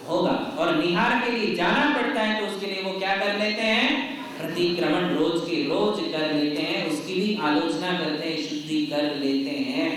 होगा। और निहार के लिए जाना पड़ता है तो उसके लिए वो क्या कर लेते हैं, प्रतिक्रमण रोज के रोज कर लेते हैं, उसकी भी आलोचना करते हैं, शुद्धि कर लेते हैं।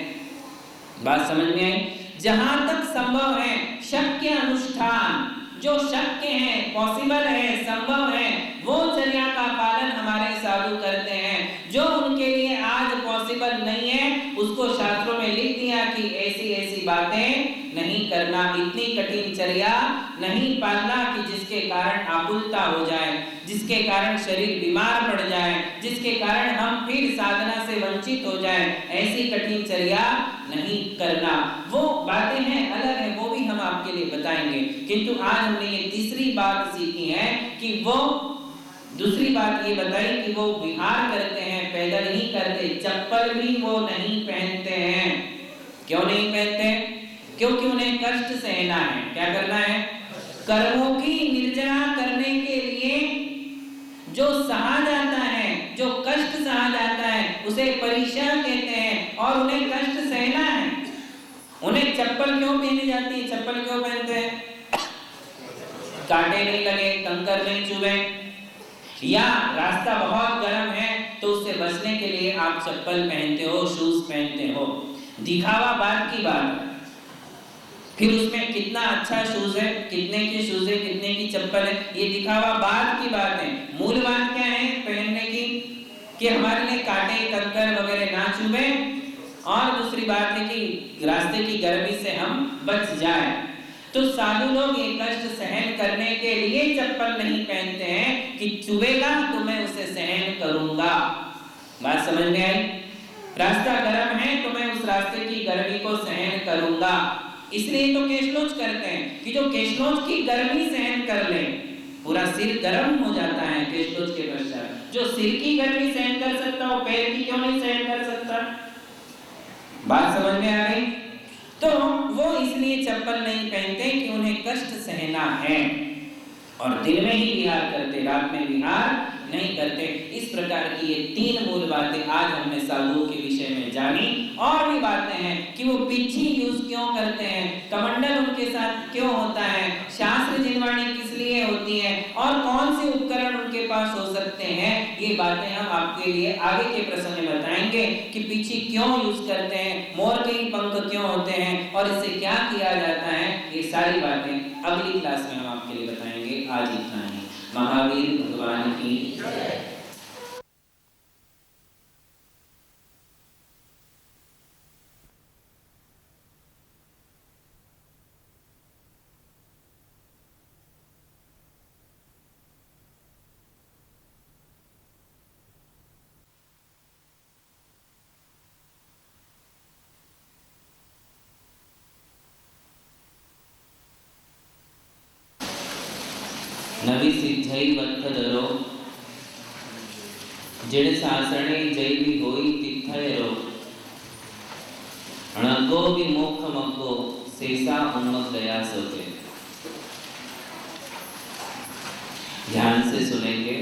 बात समझ में आई? जहां तक संभव है शक्य अनुष्ठान, जो शक्य है, पॉसिबल है, संभव है, वो चर्या का पालन हमारे साधु करते हैं। जो उनके लिए आज पॉसिबल नहीं है उसको शास्त्रों में लिख दिया कि ऐसी ऐसी बातें नहीं करना, इतनी कठिन चर्या नहीं पालना कि जिसके कारण आकुलता हो जाए, जिसके कारण शरीर बीमार पड़ जाए, जिसके कारण हम फिर साधना से वंचित हो जाए, ऐसी कठिन चर्या नहीं करना। वो बातें हैं, अलग है, वो भी हम आपके लिए बताएंगे। किंतु आज हमने ये तीसरी बात सीखी है कि वो दूसरी बात ये बताई कि वो विहार करते हैं, पैदल ही करते, चप्पल भी वो नहीं पहनते हैं। क्यों नहीं पहनते? क्योंकि उन्हें कष्ट सहना है। क्या करना है? कर्मों की निर्जरा करने के लिए जो सहा जाता है, जो कष्ट सहा जाता है, उसे परिश्रम कहते हैं और उन्हें कष्ट सहना है। उन्हें चप्पल क्यों पहनी जाती है? चप्पल क्यों पहनते हैं? कांटे नहीं लगे, कंकर नहीं चुभे, या रास्ता बहुत गर्म है तो उससे बचने के लिए आप चप्पल पहनते हो, शूज पहनते हो। दिखावा बाद की बात है, फिर उसमें कितना अच्छा शूज है, कितने की शूज है, कितने की चप्पल है, ये दिखावा बाद की बात है। मूल बात क्या है पहनने की? कि हमारे लिए कांटे कंकर वगैरह ना चुभे, और दूसरी बात है कि रास्ते की गर्मी से हम बच जाए। तो साधु लोग ये कष्ट सहन करने के लिए चप्पल नहीं पहनते हैं कि चुभेगा तो मैं उसे सहन करूंगा। बात समझ में आई? रास्ता गर्म है तो मैं उस रास्ते की गर्मी को सहन करूंगा। इसलिए तो केशलोच करते हैं कि जो केशलोच की गर्मी सहन कर ले, पूरा सिर गर्म हो जाता है केशलोच के पश्चात। जो सिर की गर्मी सहन कर सकता हो, पैर की क्यों नहीं सहन कर सकता? बात समझ में आ गई? तो वो इसलिए चप्पल नहीं पहनते कि उन्हें कष्ट सहना है, और दिन में ही विहार करते, रात में विहार नहीं करते। इस प्रकार की ये तीन मूल बातें आज हमने साधुओं के विषय में जानी। और भी बातें हैं कि वो पिछी यूज क्यों करते हैं, कमंडल उनके साथ क्यों होता है, शास्त्र जिनवाणी किस लिए होती है, और कौन से उपकरण उनके पास हो सकते हैं। ये बातें हम आपके लिए आगे के प्रसंग में बताएंगे कि पिछी क्यों यूज करते हैं, मोर के पंख क्यों होते हैं, और इससे क्या किया जाता है। ये सारी बातें अगली क्लास में हम आपके लिए बताएंगे। आज इतना ही। महावीर भगवान की जय। नवी सिद्धई वत्थदरो जिण सासणे जय भी होई तिथयरो अणगो विमोख मग्गो शेषा उन्मक दया सोचे। ध्यान से सुनेंगे।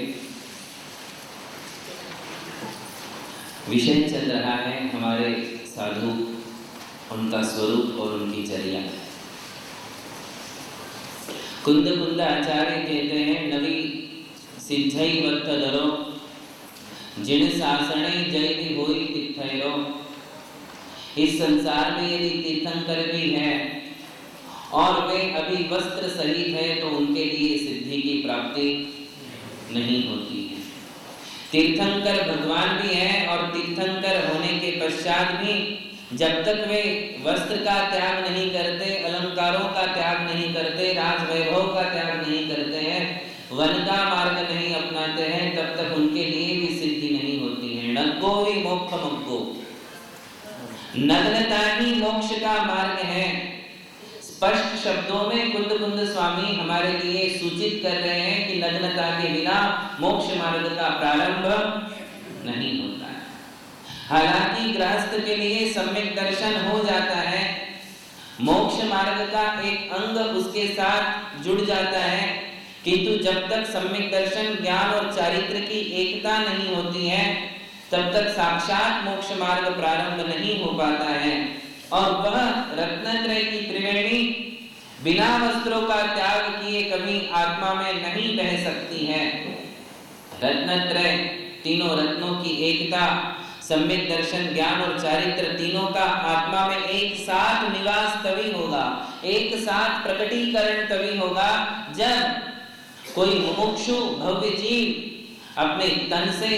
विषय चल रहा है हमारे साधु, उनका स्वरूप और उनकी चर्या। कुंद कुंद आचार्य कहते हैं नवी सिद्धई वत्थदरो जिन शासने जय भी होई तिथयरो। इस संसार में यदि तीर्थंकर भी हैं और वे अभी वस्त्र सहित है तो उनके लिए सिद्धि की प्राप्ति नहीं होती है। तीर्थंकर भगवान भी हैं और तीर्थंकर होने के पश्चात भी जब तक वे वस्त्र का त्याग नहीं करते, अलंकारों का त्याग नहीं करते, राज वैभव का त्याग नहीं करते हैं, वन का मार्ग नहीं अपनाते हैं, तब तक उनके लिए भी सिद्धि नहीं होती है। नग्गो ही मोक्ष मग्गो, नग्नता ही मोक्ष का मार्ग है। स्पष्ट शब्दों में कुंद कुंद स्वामी हमारे लिए सूचित कर रहे हैं कि नग्नता के बिना मोक्ष मार्ग का प्रारंभ नहीं होता है। हालांकि गृहस्थ के लिए सम्यक दर्शन हो जाता है, मोक्ष मार्ग का एक अंग उसके साथ जुड़ जाता है, किंतु जब तक सम्यक दर्शन, ज्ञान और चारित्र की एकता नहीं होती है तब तक साक्षात मोक्ष मार्ग प्रारंभ नहीं हो पाता है। और वह रत्नत्रय की त्रिवेणी बिना वस्त्रों का त्याग आत्मा में नहीं बह सकती है। रत्नत्रय, तीनों रत्नों की एकता, सम्यक दर्शन, ज्ञान और चारित्र, तीनों का आत्मा में एक साथ निवास तभी होगा, एक साथ प्रकटीकरण तभी होगा जब कोई मुमुक्षु भव्य जीव अपने तन से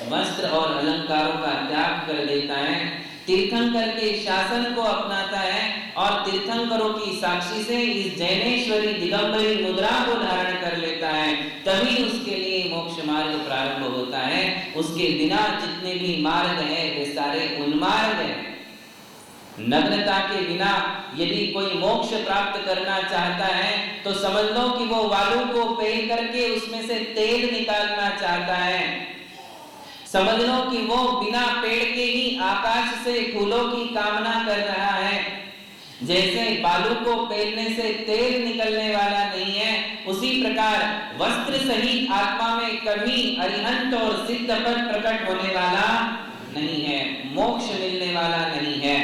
वस्त्र और अलंकारों का त्याग कर देता है, तीर्थंकर के शासन को अपनाता है और तीर्थंकरों की साक्षी से इस जैनेश्वरी दिगंबरी मुद्रा को धारण कर लेता है, तभी उसके लिए मोक्ष मार्ग प्रारंभ होता है। उसके बिना जितने भी मार्ग हैं वे सारे उन्मार्ग हैं। नग्नता के बिना यदि कोई मोक्ष प्राप्त करना चाहता है तो समझ लो कि वो वालू को पेल करके उसमें से तेल निकालना चाहता है। समझ लो कि वो बिना पेड़ के ही आकाश से फूलों की कामना कर रहा है। जैसे बालू को पेलने से तेल निकलने वाला नहीं है, उसी प्रकार वस्त्र सहित आत्मा में कभी अरिहंत और सिद्ध पद प्रकट होने वाला नहीं है, मोक्ष मिलने वाला नहीं है।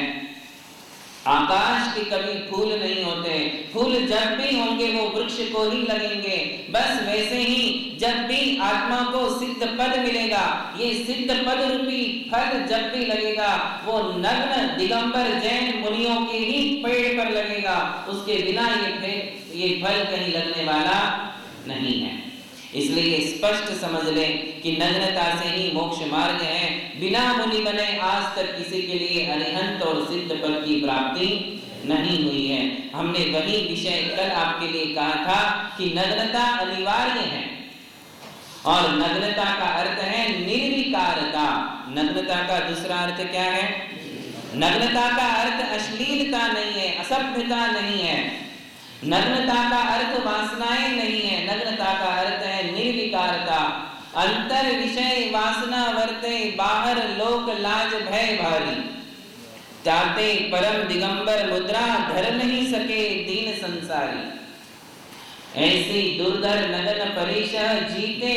आकाश के कभी फूल नहीं होते, फूल जब भी होंगे वो वृक्ष को ही लगेंगे। बस वैसे ही जब भी आत्मा को सिद्ध पद मिलेगा, ये सिद्ध पद रूपी फल जब भी लगेगा वो नग्न दिगंबर जैन मुनियों के ही पेड़ पर लगेगा, उसके बिना ये फल कहीं लगने वाला नहीं है। इसलिए स्पष्ट समझ लें कि नग्नता से ही मोक्ष मार्ग है। बिना मुनि बने आज तक किसी के लिए अरिहंत और सिद्ध पद की प्राप्ति नहीं हुई है। हमने वही विषय कल आपके लिए कहा था कि नग्नता अनिवार्य है और नग्नता का अर्थ है निर्विकारता। नग्नता का दूसरा अर्थ क्या है? नग्नता का अर्थ अश्लीलता नहीं है, असभ्यता नहीं है। नग्नता का अर्थ वासनाएं नहीं है, नग्नता का अर्थ है निर्विकारता। अंतर विषय वासना वर्ते, बाहर लोक लाज भय भारी। त्याते परम दिगंबर मुद्रा, धर नहीं सके दीन संसारी। ऐसी दुर्धर नगन परीश, जीते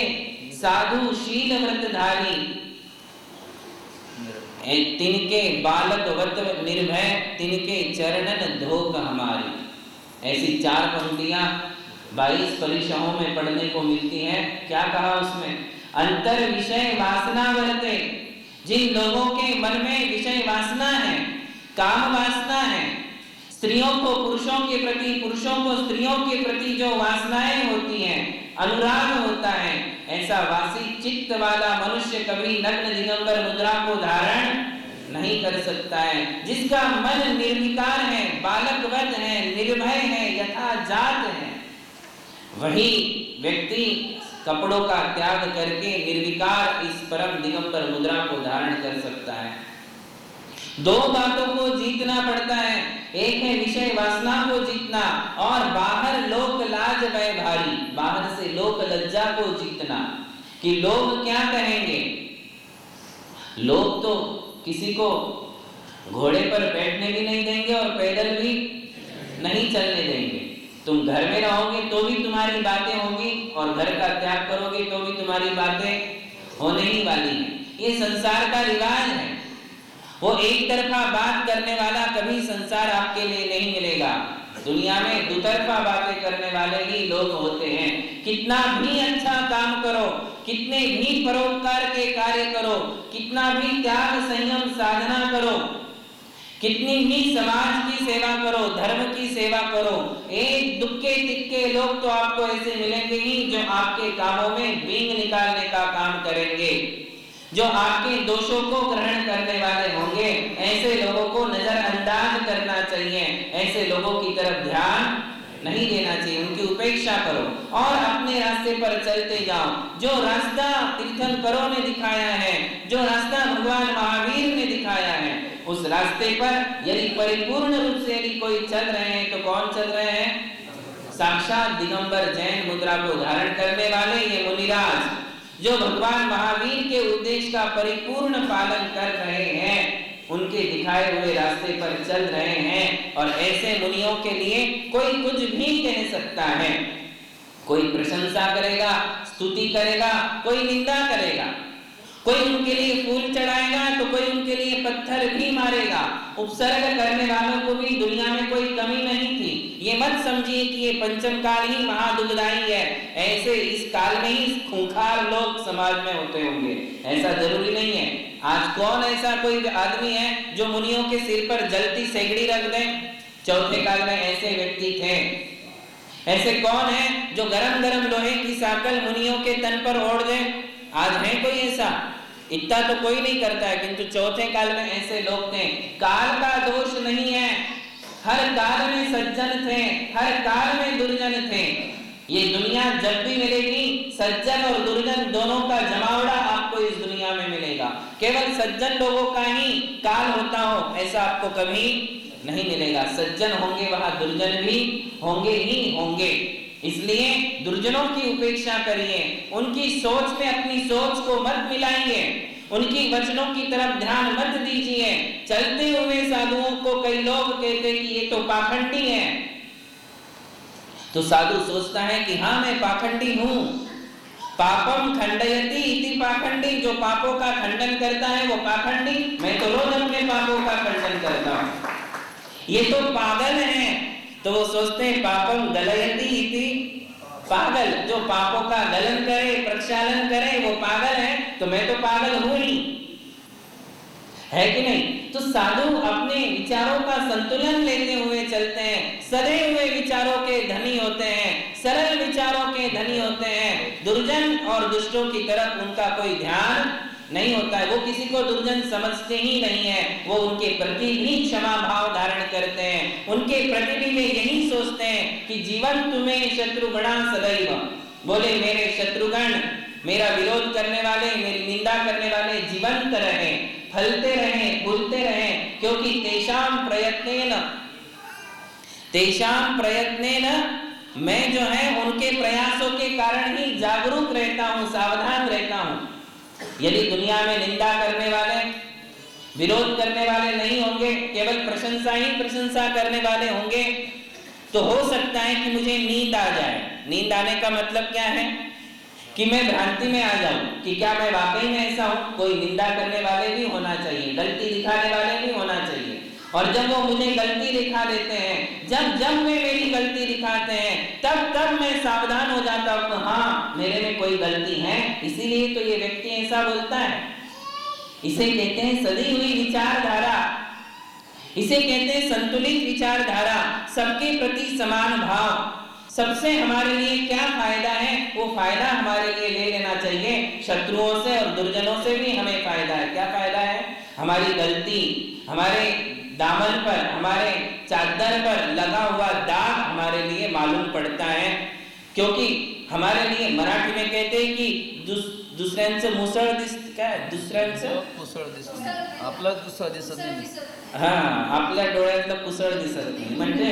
साधु शील व्रतधारी। तिनके बालक वत निर्भय, तिनके चरणन धोक हमारी। ऐसी चार पंक्तियां 22 परीक्षाओं में पढ़ने को मिलती हैं। क्या कहा उसमें? अंतर विषय वासना वर्ते, जिन लोगों के मन में विषय वासना है, काम वासना है, स्त्रियों को पुरुषों के प्रति, पुरुषों को स्त्रियों के प्रति जो वासनाएं होती हैं, अनुराग होता है, ऐसा वासी चित्त वाला मनुष्य कभी नग्न दिगंबर मुद्रा को धारण नहीं कर सकता है। जिसका मन निर्विकार है, बालकवत है, निर्भय है, यथाजात है, वही व्यक्ति कपड़ों का त्याग करके निर्विकार इस परम दिगंबर मुद्रा को धारण कर सकता है। दो बातों को जीतना पड़ता है, एक है विषय वासना को जीतना और बाहर लोक लाज भय भारी, बाहर से लोक लज्जा को जीतना कि लोग क्या कहेंगे। लोग तो किसी को घोड़े पर बैठने भी नहीं देंगे और पैदल भी नहीं चलने देंगे। तुम घर में रहोगे तो भी तुम्हारी बातें होंगी और घर का त्याग करोगे तो भी तुम्हारी बातें होने ही वाली हैं। ये संसार का रिवाज है। वो एक तरफा बात करने वाला कभी संसार आपके लिए नहीं मिलेगा। दुनिया में दुतरफा बातें करने वाले ही लोग होते हैं। कितना भी अच्छा काम करो, कितने भी परोपकार के कार्य करो, कितना भी त्याग संयम साधना करो, कितनी भी समाज की सेवा करो, धर्म की सेवा करो, एक दुक्के तिक्के लोग तो आपको ऐसे मिलेंगे ही जो आपके कामों में बींग निकालने का काम करेंगे, जो आपके दोषों को ग्रहण करने वाले होंगे। ऐसे लोगों को नजरअंदाज करना चाहिए, ऐसे लोगों की तरफ ध्यान नहीं देना चाहिए, उनकी उपेक्षा करो और अपने रास्ते पर चलते जाओ। जो रास्ता तीर्थंकरों ने दिखाया है, जो रास्ता भगवान महावीर ने दिखाया है, उस रास्ते पर यदि परिपूर्ण रूप से यदि कोई चल रहे हैं तो कौन चल रहे हैं? साक्षात दिगंबर जैन मुद्रा को धारण करने वाले ये मुनिराज, जो भगवान महावीर के उद्देश्य का परिपूर्ण पालन कर रहे हैं, उनके दिखाए हुए रास्ते पर चल रहे हैं। और ऐसे मुनियों के लिए कोई कुछ भी कह सकता है, कोई प्रशंसा करेगा, स्तुति करेगा, कोई निंदा करेगा, कोई उनके लिए फूल चढ़ाएगा तो कोई उनके लिए पत्थर भी मारेगा। उपसर्ग करने वालों को भी दुनिया में कोई कमी नहीं थी, ये मत समझिए कि ये पंचम काल ही महादुखदाई है, ऐसे इस काल में ही खूंखार लोग समाज में होते होंगे, ऐसा जरूरी नहीं है। आज कौन ऐसा कोई आदमी है जो मुनियों के सिर पर जलती सेगड़ी रख दे? चौथे काल में ऐसे व्यक्ति थे। ऐसे कौन है जो गरम गरम लोहे की साकल मुनियों के तन पर ओढ़ दे? आज है कोई ऐसा? इतना तो कोई नहीं करता है, किंतु चौथे काल में ऐसे लोग थे। काल का दोष नहीं है, हर काल में सज्जन थे, हर काल में दुर्जन थे। ये दुनिया जब भी मिलेगी, सज्जन और दुर्जन दोनों का जमावड़ा आपको इस दुनिया में मिलेगा। केवल सज्जन लोगों का ही काल होता हो ऐसा आपको कभी नहीं मिलेगा। सज्जन होंगे वहां दुर्जन भी होंगे ही होंगे। इसलिए दुर्जनों की उपेक्षा करिए, उनकी सोच में अपनी सोच को मत मिलाइए, उनकी वचनों की तरफ ध्यान मत दीजिए। चलते हुए साधुओं को कई लोग कहते कि ये तो पाखंडी है, तो साधु सोचता है कि हाँ मैं पाखंडी हूं। पापम खंडयति इति पाखंडी, जो पापों का खंडन करता है वो पाखंडी। मैं तो रोज अपने पापों का खंडन करता हूं, ये तो पागल है। तो वो सोचते हैं पापम गलयति इति पागल, जो पापों का गलन करे, प्रक्षालन करे वो पागल है, तो मैं तो पागल हूं ही, है कि नहीं? तो साधु अपने विचारों का संतुलन लेते हुए चलते हैं, सदे हुए विचारों के धनी होते हैं, सरल विचारों के धनी होते हैं। दुर्जन और दुष्टों की तरफ उनका कोई ध्यान नहीं होता है, वो किसी को दुर्जन समझते ही नहीं है, वो उनके प्रति भी क्षमा भाव धारण करते हैं, उनके प्रति भी वे यही सोचते हैं कि जीवन तुम्हें शत्रुगणा सदैव। बोले मेरे शत्रुगण, मेरा विरोध करने वाले, मेरी निंदा करने वाले जीवंत रहे, फलते रहे, फूलते रहे, क्योंकि तेषाम प्रयत्नेन मैं जो है उनके प्रयासों के कारण ही जागरूक रहता हूं, सावधान रहता हूं। यदि दुनिया में निंदा करने वाले, विरोध करने वाले नहीं होंगे, केवल प्रशंसा ही प्रशंसा करने वाले होंगे, तो हो सकता है कि मुझे नींद आ जाए। नींद आने का मतलब क्या है? कि मैं भ्रांति में आ जाऊं कि क्या मैं वाकई में ऐसा हूं। कोई निंदा करने वाले भी होना चाहिए, गलती दिखाने वाले भी होना चाहिए, और जब वो मुझे गलती दिखा देते हैं, जब वे मेरी गलती दिखाते हैं, तब मैं सावधान हो जाता हूं कि हाँ मेरे में कोई गलती है, इसीलिए तो ये व्यक्ति ऐसा बोलता है। इसे कहते हैं सदी हुई विचारधारा, इसे कहते हैं संतुलित विचारधारा, सबके प्रति समान भाव। सबसे हमारे लिए क्या फायदा है वो फायदा हमारे लिए ले लेना चाहिए। शत्रुओं से और दुर्जनों से भी हमें फायदा है। क्या फायदा है? हमारी गलती हमारे दामन पर, हमारे चादर पर लगा हुआ दाग हमारे लिए मालूम पड़ता है, क्योंकि हमारे लिए मराठी में कहते हैं कि दुसऱ्यांचं मुसळ दिसत, काय दुसऱ्यांचं मुसळ दिसत, आपला दुसरा दिसत नाही। हाँ, आपल्या डोळ्यातलं कुसळ दिसत नाही, म्हणजे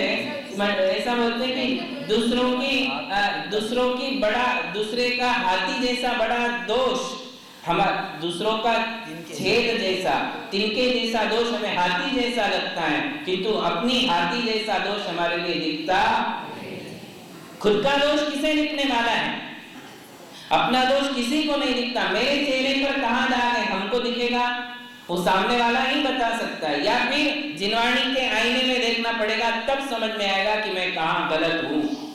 ऐसा बोलते हैं कि दूसरों की बड़ा, दूसरे का हाथी जैसा बड़ा दोष दूसरों का छेद जैसा, तिनके जैसा दोष हमें हाथी जैसा लगता है, किंतु अपनी हाथी जैसा दोष हमारे लिए दिखता। खुद का दोष किसे दिखने वाला है? अपना दोष किसी को नहीं दिखता। मेरे चेहरे पर कहाँ दाग है हमको दिखेगा, वो सामने वाला ही बता सकता है, या फिर जिनवाणी के आईने में देखना पड़ेगा, तब समझ में आएगा कि मैं कहाँ गलत हूँ।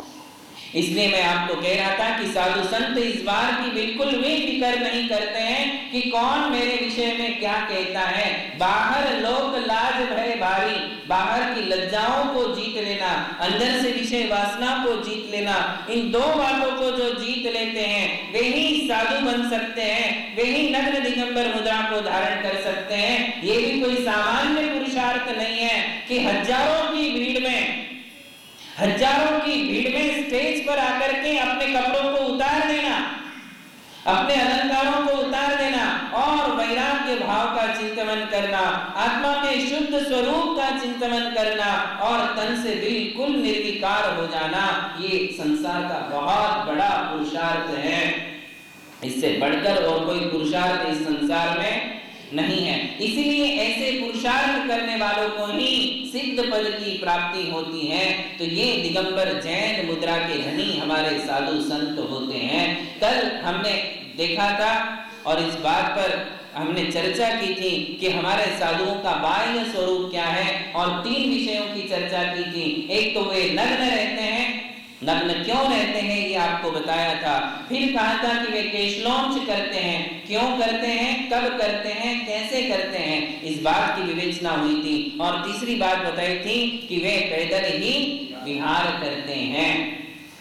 इसलिए मैं आपको कह रहा था कि साधु संत इस बार की बिल्कुल भी फिक्र नहीं करते हैं कि कौन मेरे विषय में क्या कहता है। बाहर लोक लाज भय भारी, बाहर की लज्जाओं को जीत लेना, अंदर से विषय वासना को जीत लेना, इन दो बातों को जो जीत लेते हैं वे ही साधु बन सकते हैं, वे ही नग्न दिगंबर मुद्रा को धारण कर सकते हैं। ये भी कोई सामान्य पुरुषार्थ नहीं है कि हजारों की भीड़ में स्टेज पर आकर के अपने कपड़ों को उतार देना, अपने अलंकारों को उतार देना और वैराग्य भाव का चिंतन करना, आत्मा के शुद्ध स्वरूप का चिंतन करना और तन से बिल्कुल निर्विकार हो जाना, ये संसार का बहुत बड़ा पुरुषार्थ है। इससे बढ़कर और कोई पुरुषार्थ इस संसार में नहीं है। इसीलिए ऐसे पुरुषार्थ करने वालों को ही सिद्ध पद की प्राप्ति होती है। तो ये दिगंबर जैन मुद्रा के धनी हमारे साधु संत होते हैं। कल हमने देखा था और इस बात पर हमने चर्चा की थी कि हमारे साधुओं का बाह्य स्वरूप क्या है, और 3 विषयों की चर्चा की थी। एक तो वे नग्न रहते हैं, नग्न क्यों रहते हैं ये आपको बताया था। फिर कहा था कि वे केशलोंच करते हैं, क्यों करते हैं, कब करते हैं, कैसे करते हैं, इस बात की विवेचना हुई थी। और तीसरी बात बताई थी कि वे पैदल ही विहार करते हैं,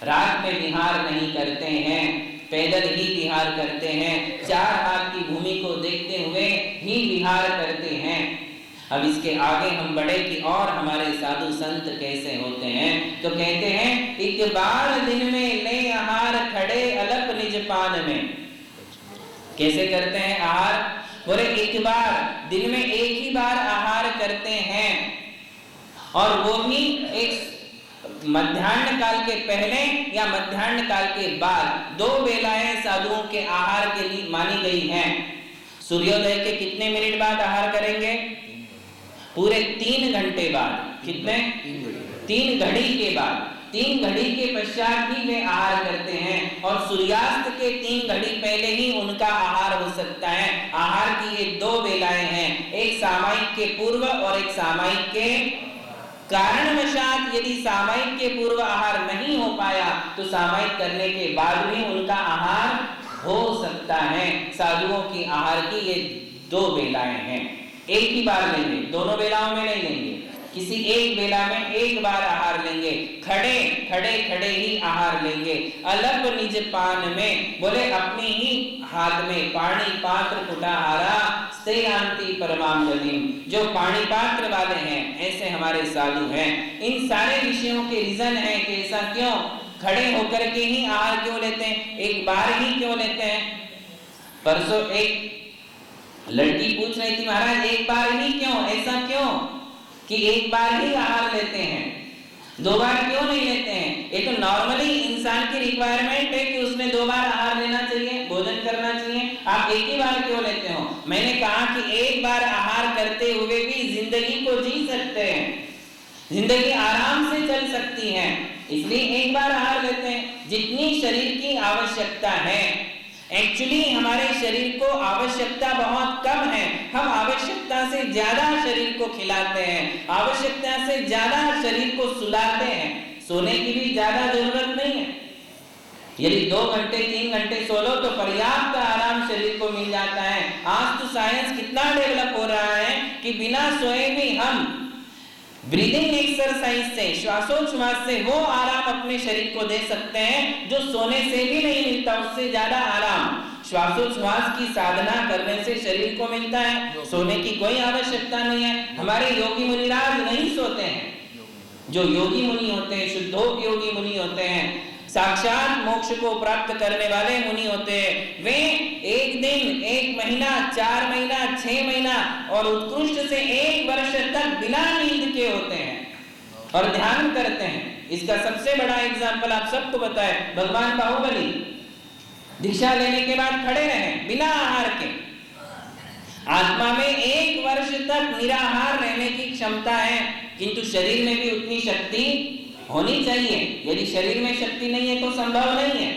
रात में विहार नहीं करते हैं, पैदल ही विहार करते हैं, 4 हाथ की भूमि को देखते हुए ही विहार करते हैं। अब इसके आगे हम बढ़े कि और हमारे साधु संत कैसे होते हैं, तो कहते हैं एक बार दिन में ले आहार खड़े अलप निज पान में। कैसे करते हैं आहार, बोले एक बार दिन में एक ही बार आहार करते हैं, और वो भी एक मध्याह्न काल के पहले या मध्याह्न काल के बाद। 2 बेलाएं साधुओं के आहार के लिए मानी गई हैं। सूर्योदय के कितने मिनट बाद आहार करेंगे, पूरे 3 घंटे बाद। कितने, 3 घड़ी के बाद, 3 घड़ी के पश्चात ही वे आहार करते हैं, और सूर्यास्त के 3 घड़ी पहले ही उनका आहार हो सकता है। आहार की ये 2 बेलाएं हैं, एक सामायिक के पूर्व और एक सामायिक के कारणवशात। यदि सामायिक के पूर्व आहार नहीं हो पाया तो सामायिक करने के बाद भी उनका आहार हो सकता है। साधुओं की आहार की ये 2 बेलाएं हैं, एक ही बार लेंगे, दोनों बेलाओं में नहीं लेंगे, किसी एक बेला में एक बार आहार लेंगे, खड़े खड़े खड़े ही आहार लेंगे। अलप निज पान में, बोले अपनी ही हाथ में पानी पात्र कुटाहारा स्तेयांति परमाम गतिम। जो पानी पात्र वाले हैं ऐसे हमारे साधु हैं। इन सारे विषयों के रीजन है कि ऐसा क्यों, खड़े होकर के ही आहार क्यों लेते हैं, एक बार ही क्यों लेते हैं। परसों एक लड़की पूछ रही थी, महाराज एक बार ही क्यों, ऐसा क्यों कि एक बार ही आहार लेते हैं, 2 बार क्यों नहीं लेते हैं। ये तो नॉर्मली इंसान की रिक्वायरमेंट है कि उसने 2 बार आहार लेना चाहिए, भोजन करना चाहिए, आप एक ही बार क्यों लेते हो। मैंने कहा कि एक बार आहार करते हुए भी जिंदगी को जी सकते हैं, जिंदगी आराम से चल सकती है, इसलिए एक बार आहार लेते हैं। जितनी शरीर की आवश्यकता है, एक्चुअली हमारे शरीर को आवश्यकता बहुत कम है, हम आवश्यकता से ज्यादा शरीर को खिलाते हैं, आवश्यकता से ज्यादा शरीर को सुलाते हैं। सोने की भी ज्यादा जरूरत नहीं है, यदि 2 घंटे 3 घंटे सो लो तो पर्याप्त आराम शरीर को मिल जाता है। आज तो साइंस कितना डेवलप हो रहा है कि बिना सोए भी हम ब्रीदिंग एक्सरसाइज से, श्वासोच्छ्वास से वो आराम अपने शरीर को दे सकते हैं जो सोने से भी नहीं मिलता, उससे ज्यादा आराम श्वासोच्छ्वास की साधना करने से शरीर को मिलता है। सोने की कोई आवश्यकता नहीं है। हमारे योगी मुनिराज नहीं सोते हैं, जो योगी मुनि होते हैं, शुद्धोप योगी मुनि होते हैं, साक्षात मोक्ष को प्राप्त करने वाले मुनि होते हैं, वे 1 दिन, 1 महीना, 4 महीना, 6 महीना और उत्कृष्ट से 1 वर्ष तक बिना नींद के होते हैं और ध्यान करते हैं। इसका सबसे बड़ा एग्जाम्पल आप सबको पता है, भगवान बाहुबली दीक्षा लेने के बाद खड़े रहे बिना आहार के, आत्मा में 1 वर्ष तक निराहार रहने की क्षमता है, किंतु शरीर में भी उतनी शक्ति होनी चाहिए। यदि शरीर में शक्ति नहीं है तो संभव नहीं है,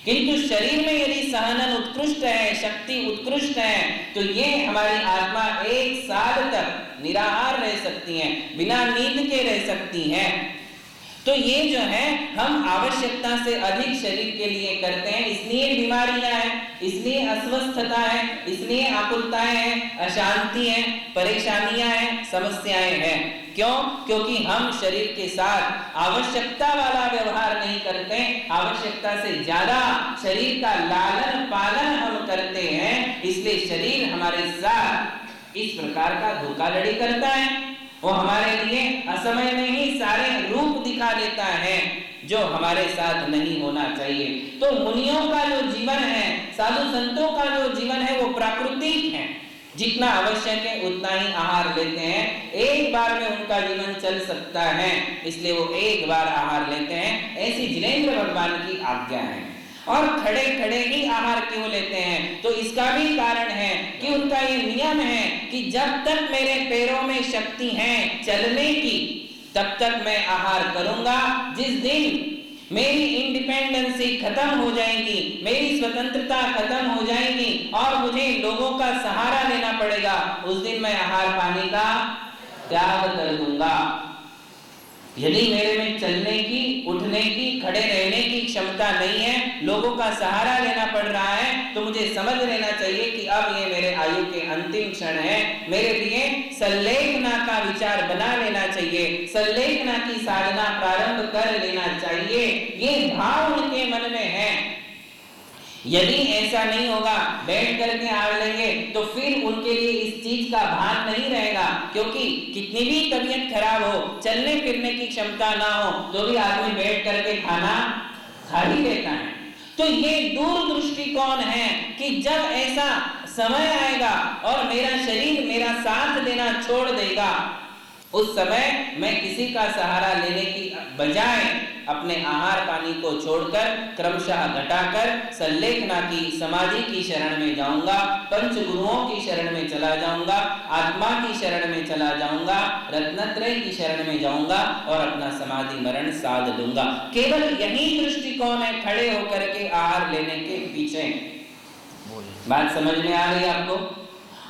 किंतु शरीर में यदि सहनन उत्कृष्ट है, शक्ति उत्कृष्ट है, तो ये हमारी आत्मा 1 साल तक निराहार रह सकती है, बिना नींद के रह सकती है। तो ये जो है हम आवश्यकता से अधिक शरीर के लिए करते हैं, इसलिए बीमारियां हैं, इसलिए अस्वस्थता है, इसलिए आकुलताएं हैं, अशांति है, परेशानियां हैं, समस्याएं हैं। क्यों? क्योंकि हम शरीर के साथ आवश्यकता वाला व्यवहार नहीं करते, आवश्यकता से ज्यादा शरीर का लालन पालन हम करते हैं, इसलिए शरीर हमारे साथ इस प्रकार का धोखाधड़ी करता है। वो हमारे लिए असमय में ही सारे रूप दिखा देता है जो हमारे साथ नहीं होना चाहिए। तो मुनियों का जो जीवन है, साधु संतों का जो जीवन है वो प्राकृतिक है, जितना आवश्यक है उतना ही आहार लेते हैं, 1 बार में उनका जीवन चल सकता है, इसलिए वो 1 बार आहार लेते हैं। ऐसी जिनेंद्र भगवान की आज्ञा है। और खड़े खड़े ही आहार क्यों लेते हैं? तो इसका भी कारण है कि उनका ये नियम है कि जब तक मेरे पैरों में शक्ति है चलने की, तब तक मैं आहार करूंगा। जिस दिन मेरी इंडिपेंडेंसी खत्म हो जाएगी, मेरी स्वतंत्रता खत्म हो जाएगी और मुझे लोगों का सहारा लेना पड़ेगा, उस दिन मैं आहार पानी का त्याग कर दूंगा। यदि मेरे में चलने की, उठने की, खड़े रहने की क्षमता नहीं है, लोगों का सहारा लेना पड़ रहा है, तो मुझे समझ लेना चाहिए कि अब ये मेरे आयु के अंतिम क्षण है। मेरे लिए संलेखना का विचार बना लेना चाहिए, संलेखना की साधना प्रारंभ कर लेना चाहिए। ये भाव उनके मन में है। यदि ऐसा नहीं होगा, बैठ करके आड़ लेंगे, तो फिर उनके लिए इस चीज का भान नहीं रहेगा, क्योंकि कितनी भी तबीयत खराब हो, चलने फिरने की क्षमता ना हो, तो भी आदमी बैठ करके खाना खा ही लेता है। तो ये दूरदृष्टिकोण है कि जब ऐसा समय आएगा और मेरा शरीर मेरा साथ देना छोड़ देगा, उस समय मैं किसी का सहारा लेने की बजाय अपने आहार पानी को छोड़कर क्रमशः घटाकर संलेखना की, समाधि की शरण में जाऊंगा, पंच गुरुओं की शरण में चला जाऊंगा, आत्मा की शरण में चला जाऊंगा, रत्नत्रय की शरण में जाऊंगा और अपना समाधि मरण साध लूंगा। केवल यही दृष्टिकोण है खड़े होकर के आहार लेने के पीछे। बात समझ में आ रही है आपको?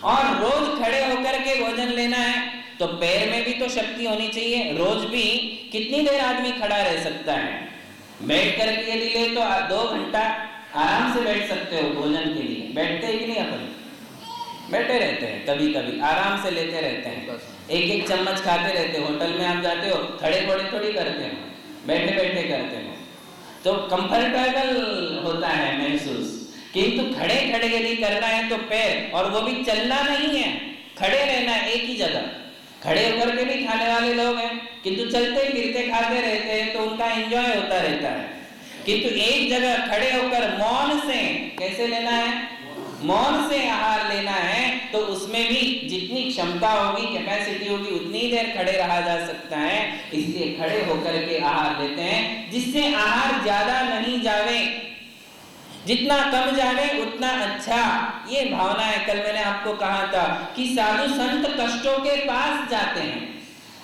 और रोज खड़े होकर के भोजन लेना है तो पैर में भी तो शक्ति होनी चाहिए। रोज भी कितनी देर आदमी खड़ा रह सकता है? बैठ करके यदि ले तो 2 घंटा आराम से बैठ सकते हो भोजन के लिए। बैठते हैं कि नहीं? अपन बैठे रहते हैं, कभी कभी आराम से लेते रहते हैं, एक एक चम्मच खाते रहते हो। होटल में आप जाते हो, खड़े खड़े थोड़ी करते हो, बैठे बैठे करते हो, तो कंफर्टेबल होता है महसूस। किंतु खड़े खड़े यदि करना है तो पैर, और वो भी चलना नहीं है, खड़े रहना है एक ही जगह। खड़े होकर के भी खाने वाले लोग हैं, किंतु चलते फिरते खाते रहते हैं, तो उनका एंजॉय होता रहता है। किंतु एक जगह खड़े होकर मौन से, कैसे लेना है? मौन से आहार लेना है, तो उसमें भी जितनी क्षमता होगी, कैपेसिटी होगी, उतनी देर खड़े रहा जा सकता है। इसलिए खड़े होकर के आहार लेते हैं, जिससे आहार ज्यादा नहीं जावे, जितना कम जावे उतना अच्छा। ये भावना है। कल मैंने आपको कहा था कि साधु संत कष्टों के पास जाते हैं,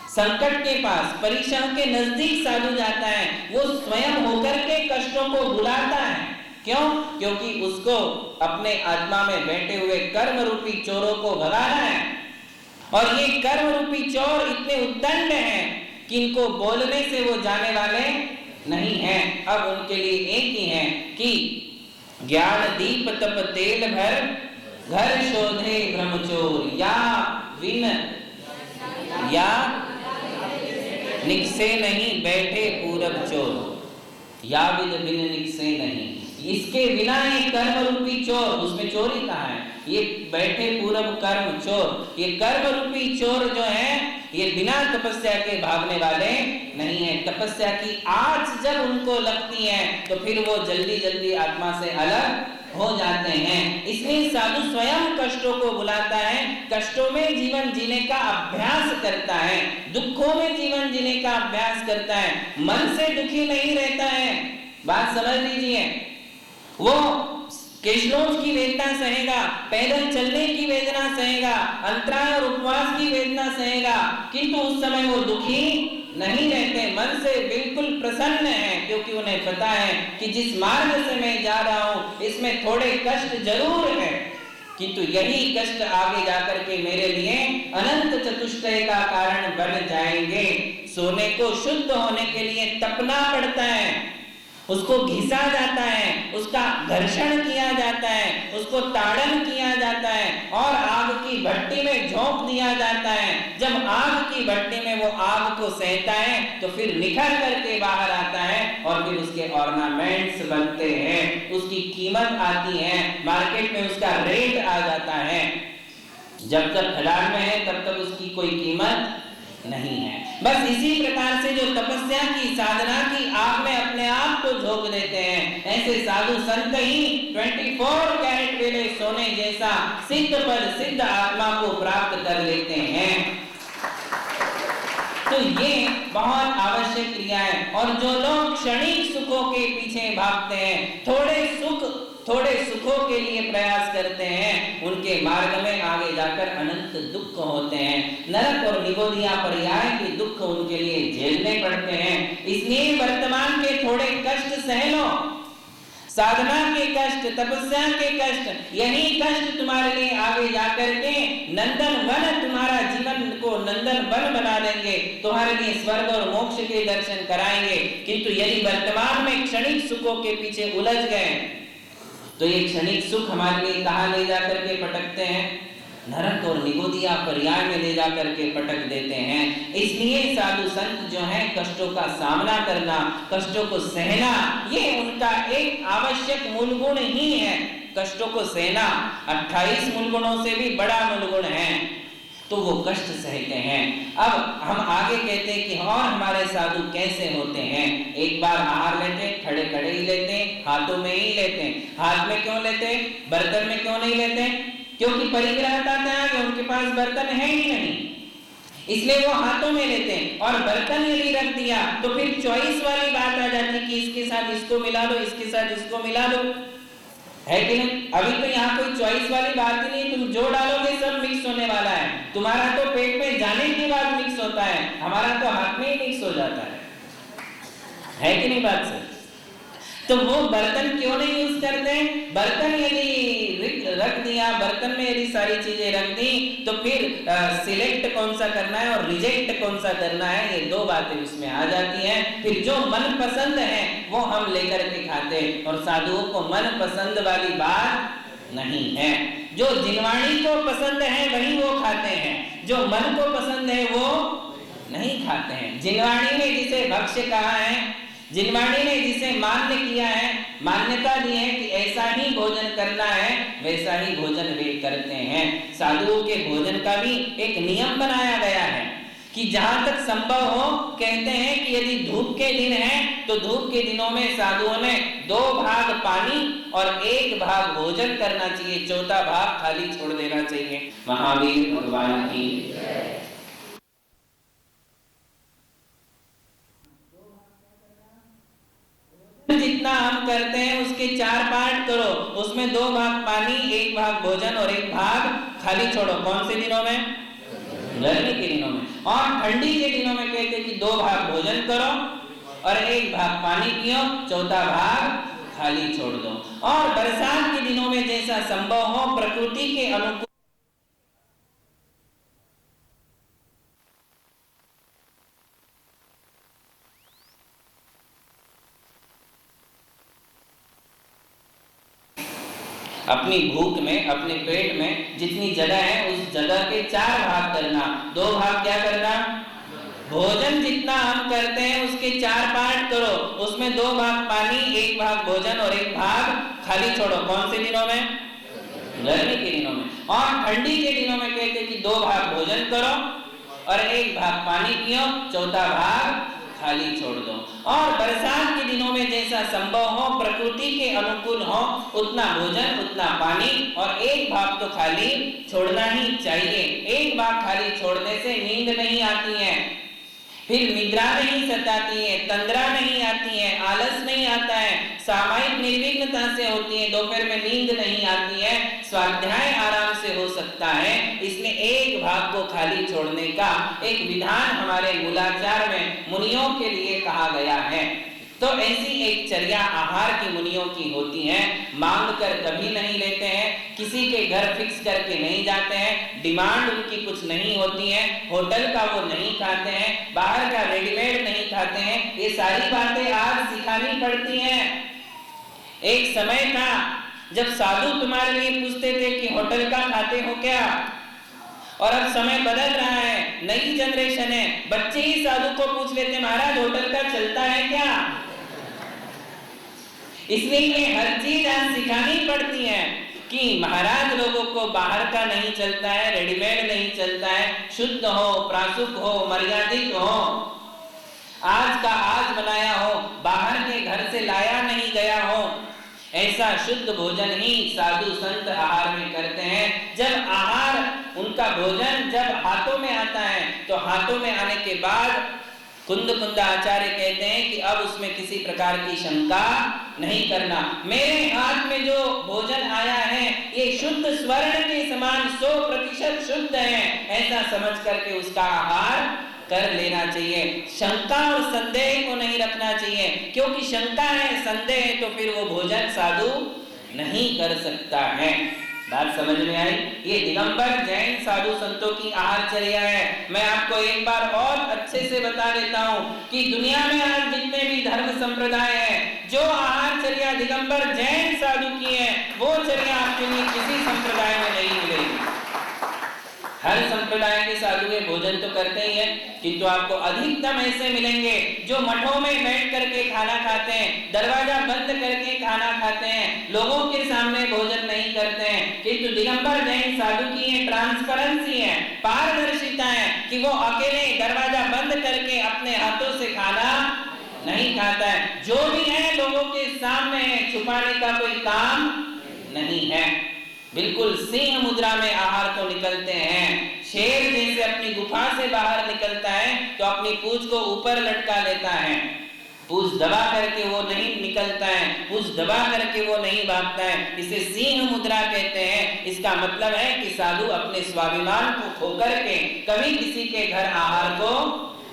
संकट के पास, परीक्षाओं के नजदीक साधु जाता है। वो स्वयं होकर के कष्टों को भुलाता है। क्यों? क्योंकि उसको अपने आत्मा में बैठे हुए कर्म रूपी चोरों को भगाना है। और ये कर्म रूपी चोर इतने उद्दंड हैं कि इनको बोलने से वो जाने वाले नहीं हैं। अब उनके लिए एक ही है कि ज्ञान दीप तप तेल भर, घर शोधे ब्रह्मचोर, या विन या निकसे नहीं बैठे पूरब चोर, या विद बिन निकसे नहीं। इसके बिना ये कर्म रूपी चोर, उसमें चोरी कहाँ है? ये बैठे पूरब कर्म चोर, ये कर्म रूपी चोर जो है, ये बिना तपस्या के भागने वाले नहीं है। तपस्या की आँच जब उनको लगती है तो फिर वो जल्दी जल्दी आत्मा से अलग हो जाते हैं। इसलिए साधु स्वयं कष्टों को बुलाता है, कष्टों में जीवन जीने का अभ्यास करता है, दुखों में जीवन जीने का अभ्यास करता है, मन से दुखी नहीं रहता है। बात समझ लीजिए। वो केशलोच की वेदना सहेगा, पैदल चलने की वेदना सहेगा, अंतराय और उपवास की वेदना सहेगा, किंतु उस समय वो दुखी नहीं रहते, मन से बिल्कुल प्रसन्न है, क्योंकि उन्हें पता है कि जिस मार्ग से मैं जा रहा हूं इसमें थोड़े कष्ट जरूर है, किंतु यही कष्ट आगे जाकर के मेरे लिए अनंत चतुष्टय का कारण बन जाएंगे। सोने को शुद्ध होने के लिए तपना पड़ता है, उसको घिसा जाता है, उसका घर्षण किया जाता है, उसको ताड़न किया जाता है और आग की भट्टी में झोंक दिया जाता है। जब आग की भट्टी में वो आग को सहता है तो फिर निखर करके बाहर आता है और फिर उसके ऑर्नामेंट्स बनते हैं, उसकी कीमत आती है, मार्केट में उसका रेट आ जाता है। जब तक खदान में है तब तक उसकी कोई कीमत नहीं है। बस इसी प्रकार से जो तपस्या की, साधना की आग में अपने आप को झोंक देते हैं, ऐसे साधु संत ही 24 कैरेट वेले सोने जैसा सिद्ध पर सिद्ध आत्मा को प्राप्त कर लेते हैं। तो ये बहुत आवश्यक क्रिया है। और जो लोग क्षणिक सुखों के पीछे भागते हैं, थोड़े सुख, थोड़े सुखों के लिए प्रयास करते हैं, उनके मार्ग में आगे जाकर अनंत दुख होते हैं। नरक और निगोदिया पर्याय के दुख उनके लिए झेलने पड़ते हैं। इसलिए वर्तमान के थोड़े कष्ट सह लो, साधना के कष्ट, तपस्या के कष्ट, यही कष्ट तुम्हारे लिए आगे जाकर के नंदन वन, तुम्हारा जीवन को नंदन वन बना देंगे, तुम्हारे लिए स्वर्ग और मोक्ष के दर्शन कराएंगे। किंतु यदि वर्तमान में क्षणिक सुखों के पीछे उलझ गए तो ये क्षणिक सुख हमारे लिए कहां ले जाकर के पटकते हैं? नरक और निगोदिया पर्याय में ले जाकर के पटक देते हैं। इसलिए साधु संत जो हैं, कष्टों का सामना करना, कष्टों को सहना, ये उनका एक आवश्यक मूल गुण ही है। कष्टों को सहना 28 मूल गुणों से भी बड़ा मूल गुण है, तो वो कष्ट सहते हैं। अब हम आगे कहते हैं कि और हमारे साधु कैसे होते हैं। एक बार आहार लेते, खड़े खड़े ही लेते, हाथों में ही लेते। हाथ में क्यों लेते, बर्तन में क्यों नहीं लेते? क्योंकि परिग्रहता त्याग है, उनके पास बर्तन है ही नहीं, इसलिए वो हाथों में लेते हैं। और बर्तन यदि रख दिया तो फिर चॉइस वाली बात आ जाती कि इसके साथ इसको मिला लो, इसके साथ इसको मिला लो, है कि नहीं? अभी तो यहाँ कोई चॉइस वाली बात ही नहीं, तुम जो डालोगे सब मिक्स होने वाला है। तुम्हारा तो पेट में जाने के बाद मिक्स होता है, हमारा तो हाथ में ही मिक्स हो जाता है कि नहीं बात सर? तो वो बर्तन क्यों नहीं यूज करते? बर्तन यदि रख दिया, बर्तन में यदि सारी चीजें रख दी तो फिर सिलेक्ट कौन सा करना है और रिजेक्ट कौन सा करना है, ये दो बातें उसमें आ जाती हैं। फिर जो मन पसंद है वो हम लेकर के खाते हैं, और साधुओं को मन पसंद वाली बात नहीं है। जो जिनवाणी को पसंद है वही वो खाते हैं, जो मन को पसंद है वो नहीं खाते हैं। जिनवाणी ने जिसे भक्ष्य कहा है, जिनवाणी ने जिसे मान्य किया है, मान्यता दी है कि ऐसा ही भोजन करना है, वैसा ही भोजन वे करते हैं। साधुओं के भोजन का भी एक नियम बनाया गया है कि जहां तक संभव हो, कहते हैं कि यदि धूप के दिन है तो धूप के दिनों में साधुओं ने 2 भाग पानी और 1 भाग भोजन करना चाहिए, चौथा भाग खाली छोड़ देना चाहिए। महावीर भगवान की जितना हम करते हैं उसके 4 पार्ट करो, उसमें 2 भाग पानी, 1 भाग भोजन और 1 भाग खाली छोड़ो। कौन से दिनों में? गर्मी के दिनों में। और ठंडी के दिनों में कहते हैं कि 2 भाग भोजन करो और 1 भाग पानी पियो, चौथा भाग खाली छोड़ दो। और बरसात के दिनों में जैसा संभव हो प्रकृति के अनुकूल अपनी भूख में, अपने पेट में जितनी जगह है उस जगह के 4 भाग करना। 2 भाग क्या करना? भोजन जितना हम करते हैं उसके 4 पार्ट करो, उसमें 2 भाग पानी, 1 भाग भोजन और 1 भाग खाली छोड़ो। कौन से दिनों में? गर्मी के दिनों में। और ठंडी के दिनों में कहते हैं कि 2 भाग भोजन करो और 1 भाग पानी पियो, चौथा भाग खाली छोड़ दो। और बरसात के दिनों में जैसा संभव हो प्रकृति के अनुकूल हो उतना भोजन, उतना पानी और 1 भाग तो खाली छोड़ना ही चाहिए। 1 भाग खाली छोड़ने से नींद नहीं आती है, फिर निद्रा नहीं सताती है, तंद्रा नहीं आती है, आलस नहीं आता है, सामायिक निर्विघ्नता से होती है, दोपहर में नींद नहीं आती है, स्वाध्याय आराम से हो सकता है। इसलिए 1 भाग को खाली छोड़ने का एक विधान हमारे मूलाचार में मुनियों के लिए कहा गया है। तो ऐसी एक चर्या आहार की मुनियों की होती है। मांग कर कभी नहीं लेते हैं, किसी के घर फिक्स करके नहीं जाते हैं, डिमांड उनकी कुछ नहीं होती है, होटल का वो नहीं खाते हैं, बाहर का रेडीमेड नहीं खाते हैं। ये सारी बातें आज सिखानी पड़ती हैं। एक समय था जब साधु तुम्हारे लिए पूछते थे कि होटल का खाते हो क्या, और अब समय बदल रहा है, नई जनरेशन है, बच्चे ही साधु को पूछ लेते महाराज होटल का चलता है क्या। इसलिए ये हर चीज आज सिखानी पड़ती है कि महाराज लोगों को बाहर का नहीं चलता है, रेडीमेड नहीं चलता है, शुद्ध हो, प्रासुक हो, मर्यादित हो, आज का आज बनाया हो, बाहर के घर से लाया नहीं गया हो, ऐसा शुद्ध भोजन ही साधु संत आहार में करते हैं। जब आहार, उनका भोजन जब हाथों में आता है तो हाथों में आने के बाद कुंद आचार्य कहते हैं कि अब उसमें किसी प्रकार की शंका नहीं करना। मेरे हाथ में जो भोजन आया है ये शुद्ध स्वर्ण के समान 100% शुद्ध है, ऐसा समझ करके उसका आहार कर लेना चाहिए। शंका और संदेह को नहीं रखना चाहिए, क्योंकि शंका है, संदेह है तो फिर वो भोजन साधु नहीं कर सकता है। बात समझ में आई? ये दिगंबर जैन साधु संतों की आहारचर्या है। मैं आपको एक बार और अच्छे से बता देता हूँ कि दुनिया में आज जितने भी धर्म संप्रदाय हैं, जो आहारचर्या दिगंबर जैन साधु की है वो चर्या आपके लिए किसी संप्रदाय में नहीं मिलेगी। हर संप्रदाय के साधु भोजन तो करते ही है, किंतु आपको अधिकतम ऐसे मिलेंगे जो मठों में बैठ करके खाना खाते हैं, दरवाजा बंद करके खाना खाते हैं, लोगों के सामने भोजन नहीं करते हैं। किंतु दिगंबर जैन साधु की ये ट्रांसपेरेंसी है, पारदर्शिता है कि वो अकेले दरवाजा बंद करके अपने हाथों से खाना नहीं खाता है। जो भी है लोगों के सामने है, छुपाने का कोई काम नहीं है। बिल्कुल सिंह मुद्रा में आहार को निकलते हैं। शेर जैसे अपनी गुफा से बाहर निकलता है तो अपनी पूंछ को ऊपर लटका लेता है, पूंछ दबा करके वो नहीं निकलता है, पूंछ दबा करके वो नहीं भागता है। इसे सिंह मुद्रा कहते हैं। इसका मतलब है कि साधु अपने स्वाभिमान को खो करके कभी किसी के घर आहार को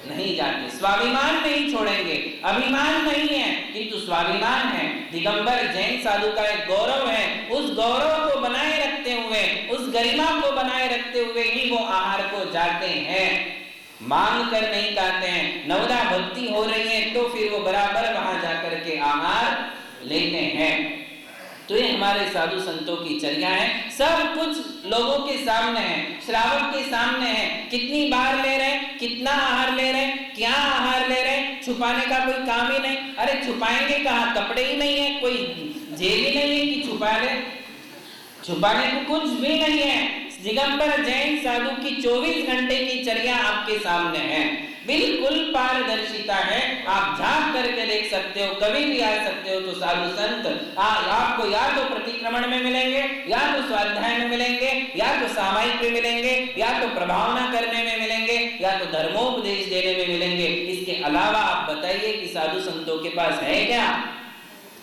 नहीं जाते, स्वाभिमान नहीं छोड़ेंगे। अभिमान नहीं है किंतु स्वाभिमान है। दिगंबर जैन साधु का एक गौरव है, उस गौरव को बनाए रखते हुए, उस गरिमा को बनाए रखते हुए ही वो आहार को जाते हैं, मांग कर नहीं खाते हैं। नवदा भक्ति हो रही है तो फिर वो बराबर वहां जाकर के आहार लेते हैं। तो ये हमारे साधु संतों की चर्या है। सब कुछ लोगों के सामने है, श्रावक के सामने है। कितनी बार ले रहे, कितना आहार ले रहे, क्या आहार ले रहे, छुपाने का कोई काम ही नहीं। अरे छुपाएंगे कहाँ, कपड़े ही नहीं है, कोई जेब ही नहीं है कि छुपा ले, छुपाने को कुछ भी नहीं है। दिगंबर जैन साधु की 24 घंटे की चर्या आपके सामने है, बिल्कुल पारदर्शिता है। आप झांक करके देख सकते हो, कभी भी आ सकते हो। तो साधु संत आपको या तो प्रतिक्रमण में मिलेंगे, या तो स्वाध्याय में मिलेंगे, या तो सामायिक में मिलेंगे, या तो प्रभावना करने में मिलेंगे, या तो धर्मोपदेश देने में मिलेंगे। इसके अलावा आप बताइए कि साधु संतों के पास है क्या?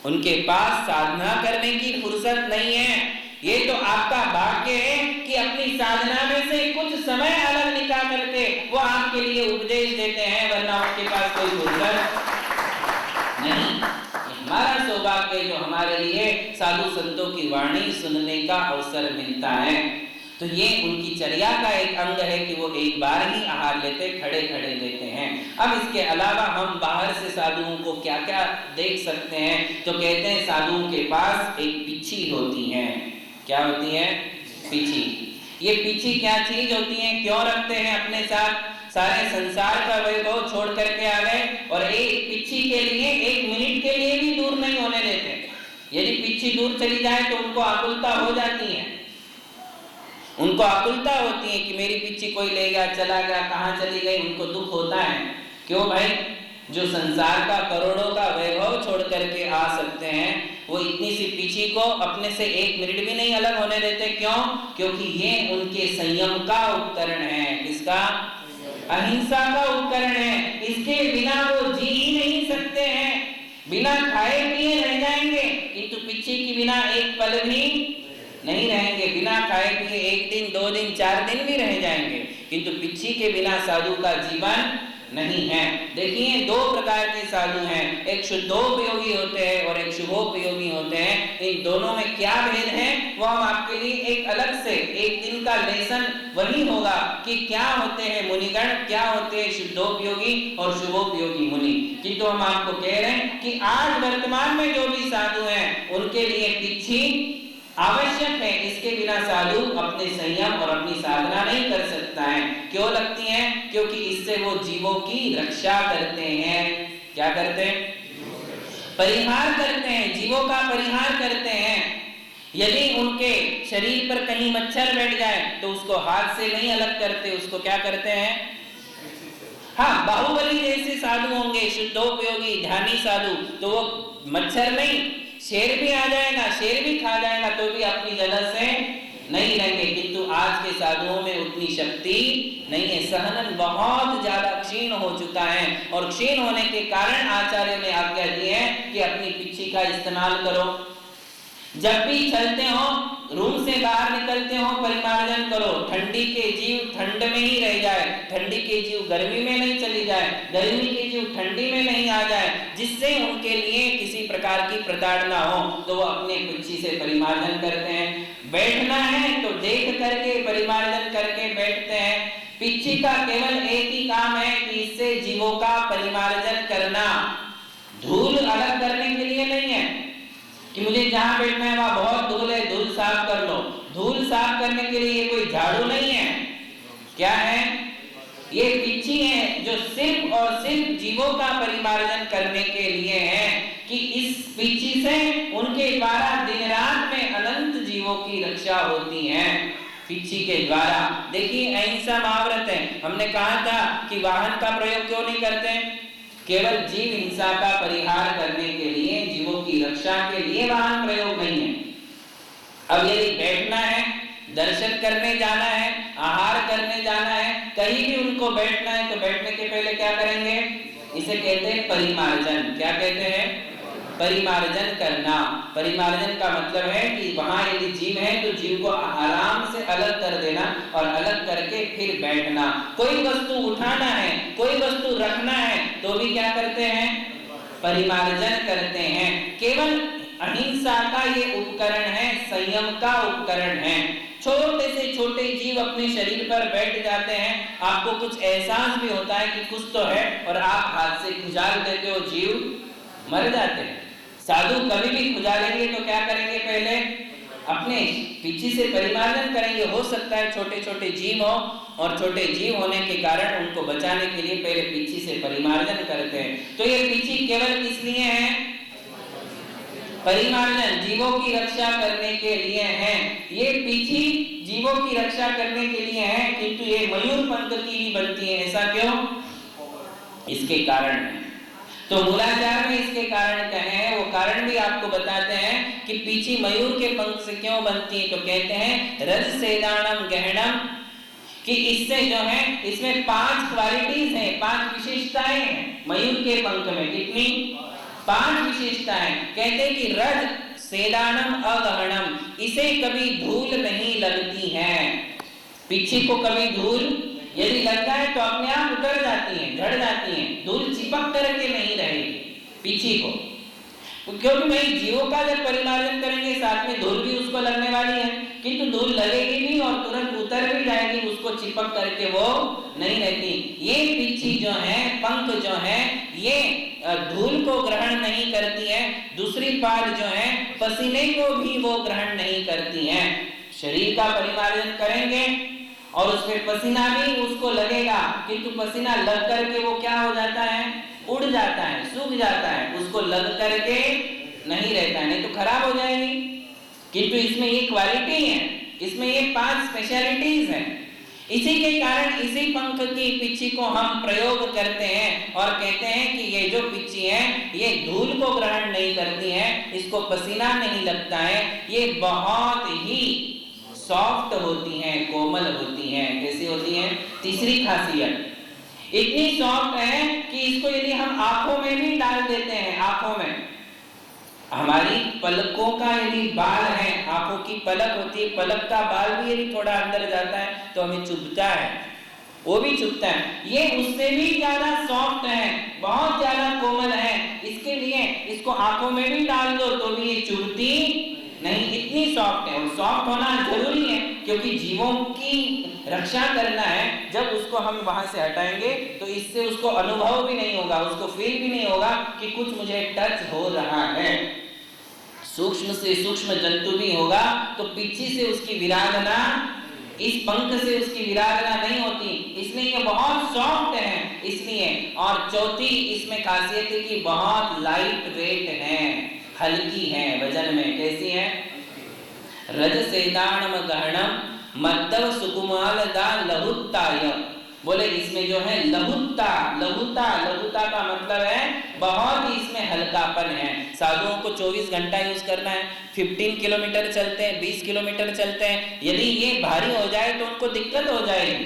उनके पास साधना करने की फुर्सत नहीं है। ये तो आपका भाग्य है कि अपनी साधना में से कुछ समय अलग निकाल करके वो आपके लिए उपदेश देते हैं, वरना उनके पास कोई फुर्सत नहीं। हमारा सौभाग्य जो हमारे लिए साधु संतों की वाणी सुनने का अवसर मिलता है। तो ये उनकी चर्या का एक अंग है कि वो एक बार ही आहार लेते, खड़े खड़े लेते हैं। अब इसके अलावा हम बाहर से साधुओं को क्या क्या देख सकते हैं? तो कहते हैं साधुओं के पास एक पिछी होती है। क्या होती है? पिछी। ये पिछी क्या चीज होती है, क्यों रखते हैं अपने साथ? सारे संसार का वैभव छोड़ करके आ गए और एक पिछी के लिए 1 मिनट के लिए भी दूर नहीं होने देते। यदि पिछी दूर चली जाए तो उनको आकुलता हो जाती है, उनको आकुलता होती है कि मेरी पिछी कोई ले गया, चला गया, कहाँ चली गई, उनको दुख होता है। क्यों भाई? जो संसार का करोड़ों का वैभव छोड़ करके आ सकते हैं, वो इतनी सी पीछी को अपने से 1 मिनट भी नहीं अलग होने देते। क्यों? क्योंकि ये उनके संयम का उपकरण है। किसका? अहिंसा का उपकरण है। इसके बिना वो जी ही नहीं सकते हैं, बिना खाए पिए रह जाएंगे, किंतु पीछे के बिना एक पल भी नहीं रहेंगे। बिना खाए पिए 1 दिन, 2 दिन, 4 दिन भी रह जाएंगे, किंतु पिछी के बिना साधु का जीवन नहीं है। देखिए 2 प्रकार के साधु हैं, एक शुद्धोपयोगी होते हैं और एक शुभोपयोगी होते हैं। इन दोनों में क्या भेद है वो हम आपके लिए एक अलग से एक दिन का लेसन वही होगा कि क्या होते हैं मुनिगण, क्या होते हैं शुद्धोपयोगी और शुभोपयोगी मुनि। किंतु हम आपको कह रहे हैं कि आज वर्तमान में जो भी साधु हैं उनके लिए पिछी आवश्यक है। इसके बिना साधु अपने संयम और अपनी साधना नहीं कर सकता है। क्यों लगती है? क्योंकि इससे वो जीवों की रक्षा करते हैं। क्या करते हैं? परिहार करते हैं, जीवों का परिहार करते हैं। यदि उनके शरीर पर कहीं मच्छर बैठ जाए तो उसको हाथ से नहीं अलग करते, उसको क्या करते हैं? हाँ, बाहुबली जैसे साधु होंगे, शुद्धोपयोगी ध्यानी साधु, तो वो मच्छर नहीं, शेर भी आ जाएगा, शेर भी खा जाएगा तो भी अपनी जगह से नहीं रहेंगे, किंतु आज के साधुओं में उतनी शक्ति नहीं है। सहनन बहुत ज्यादा क्षीण हो चुका है और क्षीण होने के कारण आचार्य ने आज्ञा दी है कि अपनी पिच्छी का इस्तेमाल करो। जब भी चलते हो, रूम से बाहर निकलते हो, परिमार्जन करो। ठंडी के जीव ठंड में ही रह जाए, ठंडी के जीव गर्मी में नहीं चली जाए, गर्मी के जीव ठंडी में नहीं आ जाए, जिससे उनके लिए किसी प्रकार की प्रताड़ना हो, तो वो अपने पिच्छी से परिमार्जन करते हैं। बैठना है तो देख करके परिमार्जन करके बैठते हैं। पिच्छी का केवल एक ही काम है कि इससे जीवों का परिमार्जन करना, धूल अलग करने के लिए नहीं है कि मुझे जहां बैठना है वहां बहुत धूल है, धूल साफ कर लो। धूल साफ करने के लिए ये कोई झाड़ू नहीं है। क्या है? ये पिच्छी है जो सिर्फ और सिर्फ जीवों का परिमार्जन करने के लिए है कि इस पिच्छी से उनके द्वारा दिन रात में अनंत जीवों की रक्षा होती है। पिच्छी के द्वारा देखिए, अहिंसा महाव्रत है। हमने कहा था कि वाहन का प्रयोग क्यों नहीं करते? केवल जीव हिंसा का परिहार करने के लिए, जीवों की रक्षा के लिए वाहन प्रयोग नहीं है। अब यदि बैठना है, दर्शन करने जाना है, आहार करने जाना है, कहीं भी उनको बैठना है, तो बैठने के पहले क्या करेंगे? इसे कहते हैं परिमार्जन। क्या कहते हैं? परिमार्जन करना। परिमार्जन का मतलब है कि वहां यदि जीव है तो जीव को आराम से अलग कर देना और अलग करके फिर बैठना। कोई वस्तु उठाना है, कोई वस्तु रखना है, तो भी क्या करते हैं? परिमार्जन करते हैं। केवल अहिंसा का ये उपकरण है, संयम का उपकरण है। छोटे से छोटे जीव अपने शरीर पर बैठ जाते हैं, आपको कुछ एहसास भी होता है कि कुछ तो है, और आप हाथ से खुजाल देते हो, जीव मर जाते हैं। साधु कभी भी खुजालेंगे तो क्या करेंगे? पहले अपने पिच्छी से परिमार्जन करेंगे। हो सकता है छोटे छोटे जीव हो, और छोटे जीव होने के कारण उनको बचाने के लिए पहले पिच्छी से परिमार्जन करते हैं। तो ये पिच्छी केवल किस लिए है? परिमार्जन, जीवों की रक्षा करने के लिए है। ये पिच्छी जीवों की रक्षा करने के लिए है, किंतु ये मयूर पंख की भी बनती है। ऐसा क्यों? इसके कारण है। तो मूलाचार में इसके कारण कहे हैं, वो कारण भी आपको बताते हैं कि पिच्छी मयूर के पंख से क्यों बनती है। तो कहते हैं रज सेदानम गहनम, कि इससे जो है, इसमें 5 क्वालिटीज हैं, 5 विशेषताएं हैं मयूर के पंख में। कितनी? 5 विशेषताएं। कहते हैं कि रज सेदानम अगहनम, इसे कभी धूल नहीं लगती है। पिच्छी को कभी धूल यदि लगता है तो अपने आप उतर जाती हैं, झड़ जाती हैं, धूल चिपक करके नहीं रहेगी पिच्छी को। क्योंकि भाई जीवों का जब परिमार्जन करेंगे साथ में धूल भी उसको लगने वाली है, किंतु धूल लगेगी भी और तुरंत उतर भी जाएगी, उसको चिपक करके वो नहीं रहती। ये पिच्छी जो है, पंख जो है, ये धूल को ग्रहण नहीं करती है। दूसरी बात जो है, पसीने को भी वो ग्रहण नहीं करती है। शरीर का परिमार्जन करेंगे और उसमें पसीना भी उसको लगेगा, किंतु पसीना लग करके वो क्या हो जाता है? उड़ जाता है, सूख जाता है, उसको लग करके नहीं रहता है, नहीं तो खराब हो जाएगी। किंतु इसमें ये क्वालिटी है, इसमें ये 5 स्पेशलिटीज हैं। इसी के कारण इसी पंख की पिच्छी को हम प्रयोग करते हैं और कहते हैं कि ये जो पिच्छी है, ये धूल को ग्रहण नहीं करती है, इसको पसीना नहीं लगता है, ये बहुत ही सॉफ्ट होती हैं, कोमल होती हैं। कैसी होती हैं? तीसरी खासियत, इतनी सॉफ्ट है कि इसको यदि हम आंखों में भी डाल देते हैं, आंखों में, हमारी पलकों का यदि बाल है, आंखों की पलक होती है, पलक का बाल भी यदि थोड़ा अंदर जाता है तो हमें चुभता है, वो भी चुभता है। ये उससे भी ज्यादा सॉफ्ट है, बहुत ज्यादा कोमल है, इसके लिए इसको आंखों में भी डाल दो तो भी ये चुभती नहीं, इतनी सॉफ्ट है। और सॉफ्ट होना जरूरी है क्योंकि जीवों की रक्षा करना है। जब उसको हम वहां से हटाएंगे तो इससे उसको अनुभव भी नहीं होगा, उसको फील भी नहीं होगा कि कुछ मुझे टच हो रहा है। सूक्ष्म से सूक्ष्म जंतु भी होगा तो पिच्छी से उसकी विराधना, इस पंख से उसकी विराधना नहीं होती, इसलिए ये बहुत सॉफ्ट है इसलिए। और चौथी इसमें खासियत है कि बहुत लाइट वेट है, हल्की है वजन में। कैसी है? रज सेदानम गहनम मद्दव सुकुमाल दा लहुत्ताय, बोले इसमें जो है लघुता, लघुता, लघुता का मतलब है बहुत ही इसमें हल्कापन है। साधुओं को 24 घंटा यूज करना है, 15 किलोमीटर चलते हैं, 20 किलोमीटर चलते हैं, यदि ये भारी हो जाए तो उनको दिक्कत हो जाएगी।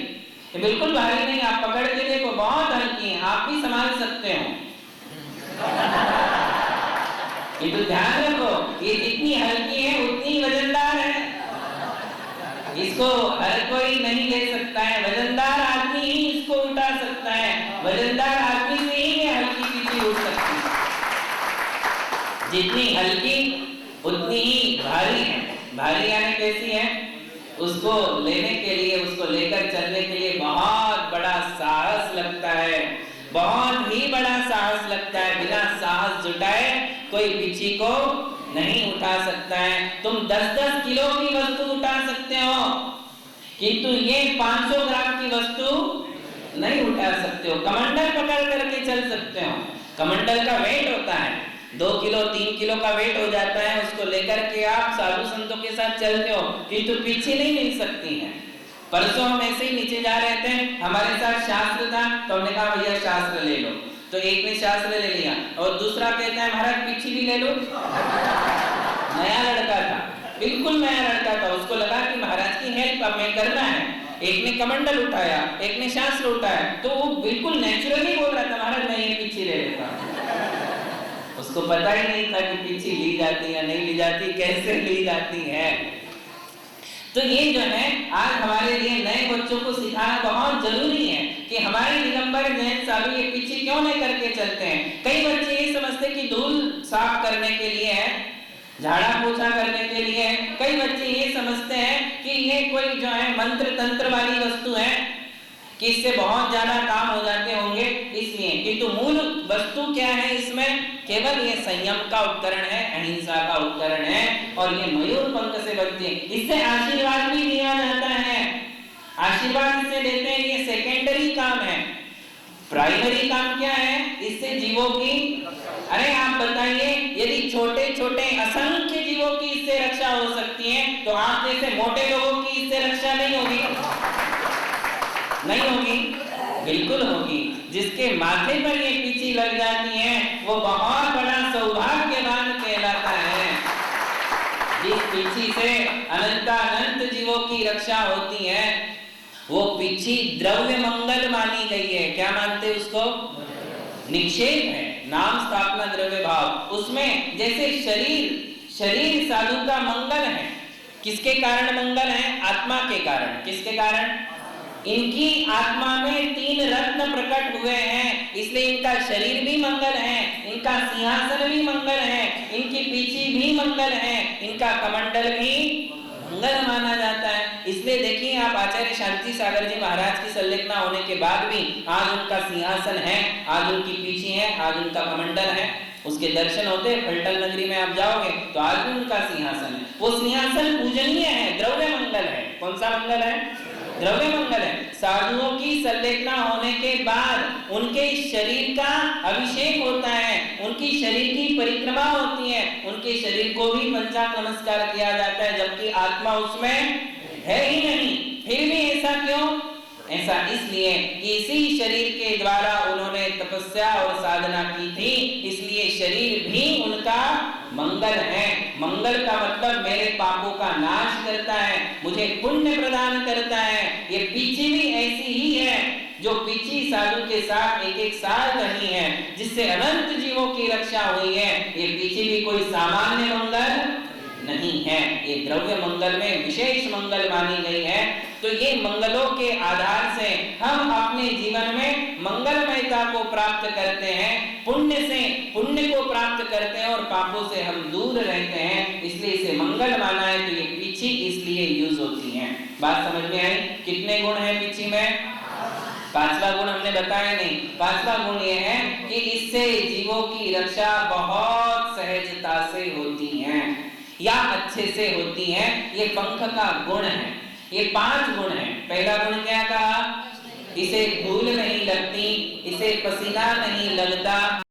ये बिल्कुल भारी नहीं, आप पकड़ के देखो बहुत हल्की है, आप भी संभाल सकते हो। ये तो ध्यान रखो, ये जितनी हल्की है उतनी वजनदार है। इसको हर कोई नहीं ले सकता है, वजनदार आदमी ही इसको उठा सकता है, वजनदार आदमी से ही ये हल्की चीजें उठ सकती है। जितनी हल्की उतनी ही भारी है। भारी यानी कैसी है? उसको लेने के लिए, उसको लेकर चलने के लिए बहुत बड़ा साहस लगता है, बहुत ही बड़ा साहस लगता है। बिना साहस जुटाए कोई बिच्छी को नहीं उठा सकता है। तुम 10-10 किलो की वस्तु उठा सकते हो, किंतु ये 500 ग्राम की वस्तु नहीं उठा सकते हो। कमंडल पकड़ करके चल सकते हो, कमंडल का वेट होता है 2 किलो 3 किलो का वेट हो जाता है, उसको लेकर के आप साधु संतों के साथ चलते हो, किंतु पीछे नहीं मिल सकती है। परसों हम ऐसे ही नीचे जा रहे थे, हमारे साथ शास्त्र था, तो हमने कहा भैया शास्त्र ले लो, तो एक ने शास्त्र ले लिया और दूसरा कहता है महाराज पीछे भी ले लो। नया लड़का था, बिल्कुल नया लड़का था, उसको लगा कि महाराज की हेल्प अब मैं करना है। एक ने कमंडल उठाया, एक ने शास्त्र उठाया, तो वो बिल्कुल नेचुरली बोल रहा था महाराज मैं ये पीछे ले लेता हूं। उसको पता ही नहीं था कि पीछे ली जाती या नहीं ली जाती, कैसे ली जाती है। तो ये जो है आज हमारे लिए नए बच्चों को सिखाना बहुत जरूरी है कि हमारे दिगंबर जैन साधु ये पीछे क्यों नहीं करके चलते हैं। कई बच्चे ये समझते कि धूल साफ करने के लिए है, झाड़ा पोछा करने के लिए है। कई बच्चे ये समझते हैं कि ये कोई जो है मंत्र तंत्र वाली वस्तु है कि इससे बहुत ज्यादा काम हो जाते होंगे, इसलिए। किंतु मूल वस्तु क्या है इसमें? केवल ये संयम का उपकरण है, अहिंसा का उपकरण है, और ये मयूर पंख से बनती है। इससे आशीर्वाद भी दिया जाता है, आशीर्वाद इससे देते हैं, ये सेकेंडरी काम है। प्राइमरी काम क्या है? इससे जीवों की, अरे आप बताइए, यदि छोटे छोटे असंख्य जीवों की इससे रक्षा हो सकती है, तो आप जैसे मोटे लोगों की इससे रक्षा नहीं होगी? नहीं होगी, बिल्कुल होगी। जिसके माथे पर ये पीछी लग जाती है वो बहुत बड़ा सौभाग्यवान कहलाता है। जिस पीछी से अनंतानंत जीवों की रक्षा होती है वो पीछी द्रव्य मंगल मानी गई है। क्या मानते उसको? निक्षेप है, नाम स्थापना द्रव्य भाव। उसमें जैसे शरीर साधु का मंगल है। किसके कारण मंगल है? आत्मा के कारण। किसके कारण? इनकी आत्मा में 3 रत्न प्रकट हुए हैं, इसलिए इनका शरीर भी मंगल है, इनका सिंहासन भी मंगल है, इनकी पीछी भी मंगल है, इनका कमंडल भी मंगल माना जाता है। इसलिए देखिए आप आचार्य शांति सागर जी महाराज की संलेखना होने के बाद भी आज उनका सिंहासन है, आज उनकी पीछी है, आज उनका कमंडल है। उसके दर्शन होते हैं फलटन नगरी में, आप जाओगे तो आज भी उनका सिंहासन है। वो सिंहासन पूजनीय है, द्रव्य मंगल है। कौन सा मंगल है? द्रव्य मंगल है। साधुओं की संलेखना होने के बाद उनके शरीर का अभिषेक होता है, उनकी शरीर की परिक्रमा होती है, उनके शरीर को भी पंचांग नमस्कार किया जाता है, जबकि आत्मा उसमें है ही नहीं। फिर भी ऐसा क्यों? ऐसा इसलिए कि इसी शरीर के द्वारा उन्होंने तपस्या और साधना की थी, इसलिए शरीर भी उनका मंगल है। मंगल का मतलब मेरे पापों का नाश करता है, मुझे पुण्य प्रदान करता है। ये पीछी भी ऐसी ही है जो पीछी साधु के साथ एक साथ रही है, जिससे अनंत जीवों की रक्षा हुई है। ये पीछी भी कोई सामान्य मंगल नहीं है, ये द्रव्य मंगल में विशेष मंगल मानी गई है। तो ये मंगलों के आधार से हम अपने जीवन में मंगलमयता को प्राप्त करते हैं, पुण्य को प्राप्त करते हैं और पापों से हम दूर रहते हैं, इसलिए इसे मंगल माना है। तो ये पीछी इसलिए यूज होती है। बात समझ में आई? कितने गुण हैं पीछी में? 5वां गुण हमने बताया नहीं। 5वां गुण ये है कि इससे जीवों की रक्षा बहुत सहजता से होती है या अच्छे से होती है। ये पंख का गुण है। ये 5 गुण है। पहला गुण क्या कहा? इसे धूल नहीं लगती, इसे पसीना नहीं लगता।